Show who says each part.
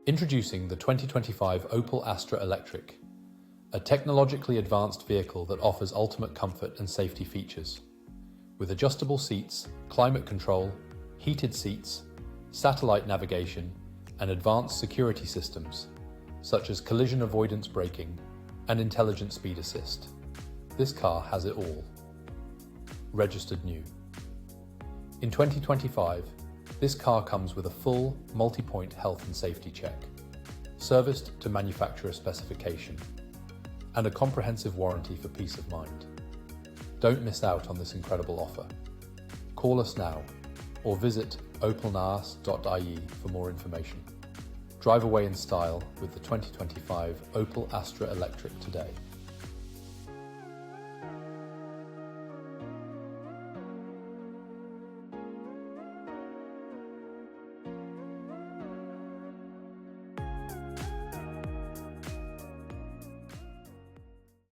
Speaker 1: Introducing the 2025 Opel Astra Electric, a technologically advanced vehicle that offers ultimate comfort and safety features. With adjustable seats, climate control, heated seats, satellite navigation, and advanced security systems, such as collision avoidance braking and intelligent speed assist. This car has it all. Registered new. In 2025, this car comes with a full, multi-point health and safety check, serviced to manufacturer specification, and a comprehensive warranty for peace of mind. Don't miss out on this incredible offer. Call us now or visit opelnaas.ie for more information. Drive away in style with the 2025 Opel Astra Electric today.